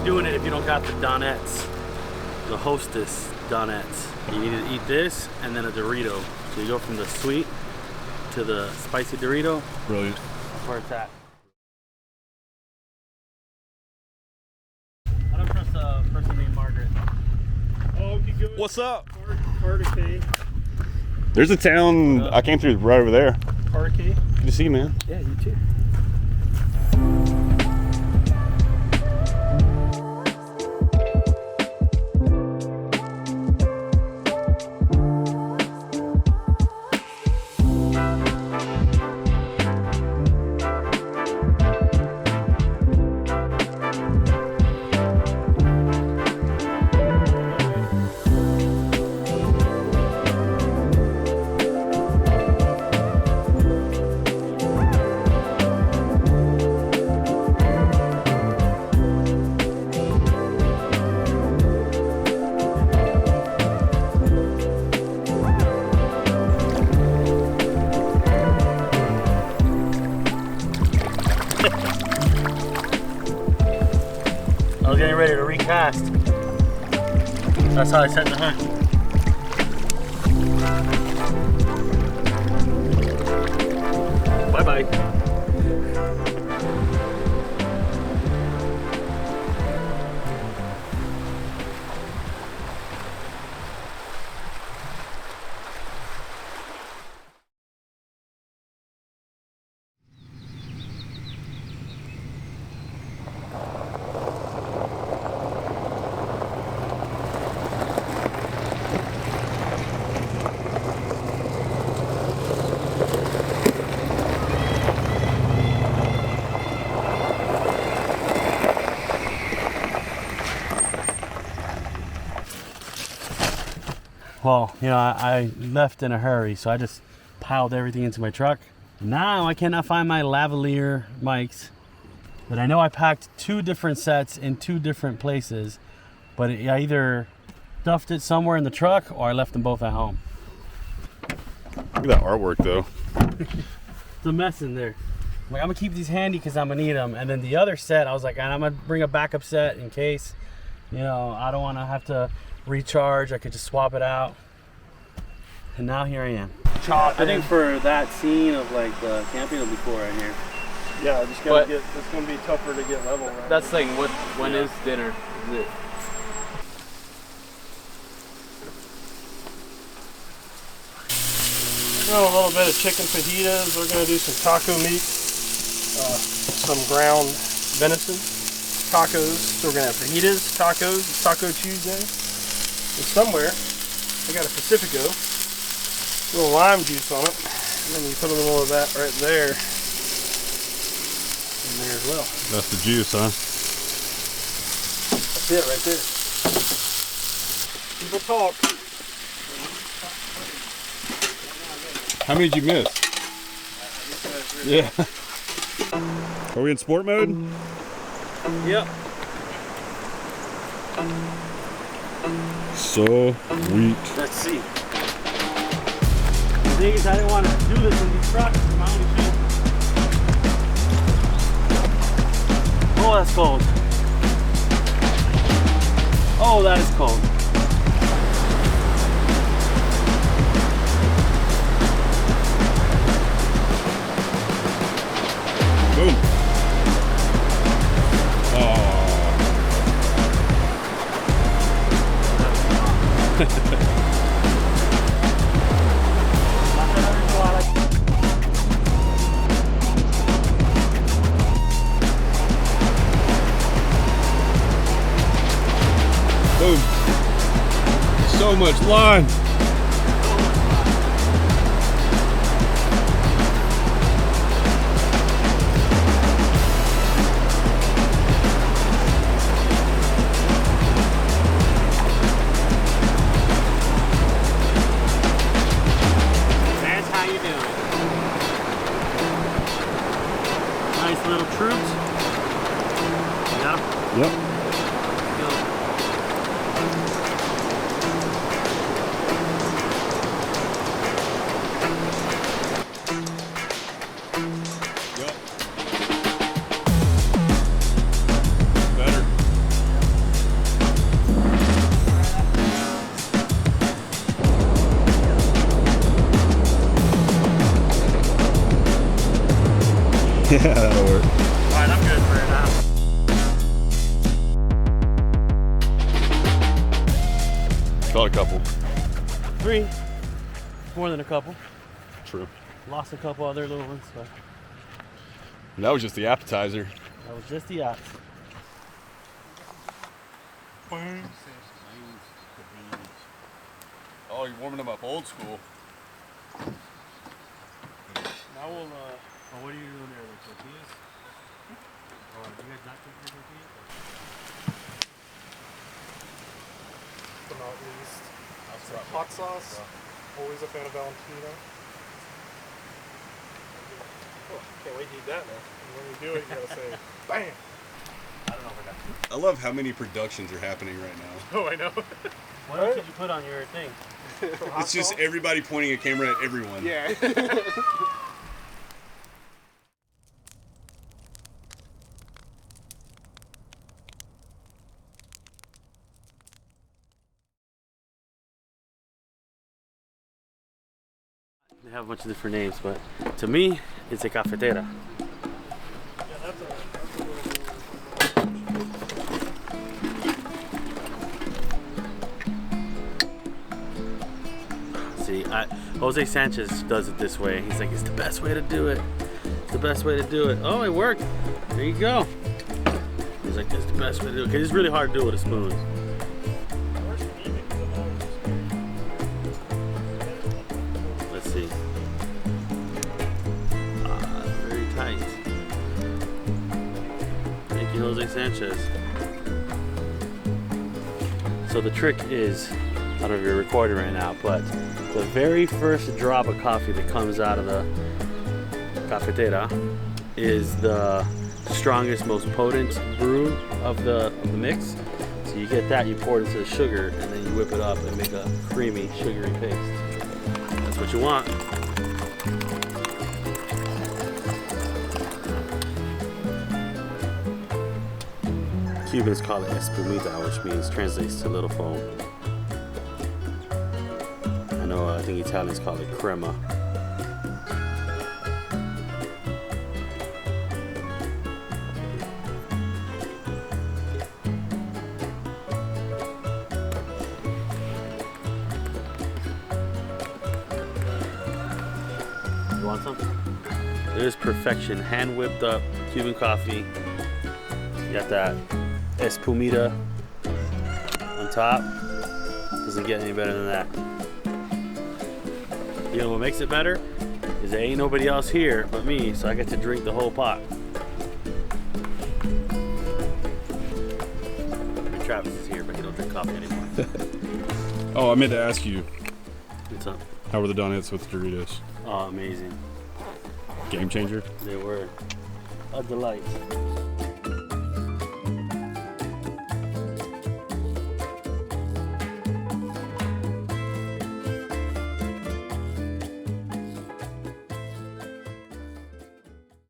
doing it if you don't got the donettes, the Hostess donettes. You need to eat this and then a Dorito. So you go from the sweet to the spicy Dorito. Brilliant. That's where it's at. I don't trust a person named Margaret. Oh, you go. What's up? Cardiff. There's a town I came through right over there. Cardiff. Good to see you, man. Yeah, you too. I was getting ready to recast. That's how I set the hook. Bye-bye. Well, you know, I left in a hurry, so I just piled everything into my truck. Now I cannot find my lavalier mics, but I know I packed 2 different sets in 2 different places, but I either stuffed it somewhere in the truck or I left them both at home. Look at that artwork, though. It's a mess in there. I'm like, I'm gonna keep these handy because I'm gonna need them. And then the other set, I was like, I'm gonna bring a backup set in case, you know, I don't want to have to recharge. I could just swap it out. And now here I am. I think for that scene of like the camping, it'll be cool right here. Yeah, I just gotta it's gonna be tougher to get level. Right? That's like when is dinner? Is it? We're doing a little bit of chicken fajitas. We're gonna do some taco meat, some ground venison, tacos. So we're gonna have fajitas, tacos. It's Taco Tuesday. And somewhere, I got a Pacifico, a little lime juice on it, and then you put a little of that right there in there as well. That's the juice, huh? That's it right there. People talk. How many did you miss? Yeah. Are we in sport mode? Yep. So sweet. Let's see. The thing is, I didn't want to do this in these trucks. My only shoe. Oh, that's cold. Oh, that is cold. Boom. Boom. So much line. That's how you do it. Nice little troops. Got 'em? Yep. Go. Better. Yeah, that'll work. Alright, I'm good for it now. Caught a couple. 3. More than a couple. True. Lost a couple other little ones, but And that was just the appetizer. that was just the odds. Oh, you're warming them up old school. Now we'll, what are you doing there? The tortillas? Or do you guys not take your tortillas? but not least, some hot sauce. Always a fan of Valentino. Oh, can't wait to eat that now. And when you do it, you gotta say, bam! I don't know if I got it. I love how many productions are happening right now. Oh, I know. What else did you put on your thing? It's just everybody pointing a camera at everyone. Yeah. They have a bunch of different names, but to me, it's a cafetera. See, Jose Sanchez does it this way. He's like, it's the best way to do it. It's the best way to do it. Oh, it worked. There you go. He's like, it's the best way to do it. Because it's really hard to do it with a spoon. Let's see. Very tight. Thank you, Jose Sanchez. So the trick is, I don't know if you're recording right now, but the very first drop of coffee that comes out of the cafetera is the strongest, most potent brew of the mix. So you get that, you pour it into the sugar, and then you whip it up and make a creamy, sugary paste. That's what you want. Cubans call it espumita, which means translates to little foam. I think Italians call it crema. You want some? There's perfection. Hand whipped up Cuban coffee. You got that espumita on top. Doesn't get any better than that. You know what makes it better is there ain't nobody else here but me, so I get to drink the whole pot. Travis is here, but he don't drink coffee anymore. Oh, I meant to ask you, What's up? how were the donuts with the Doritos? Oh, amazing. Game changer? They were a delight.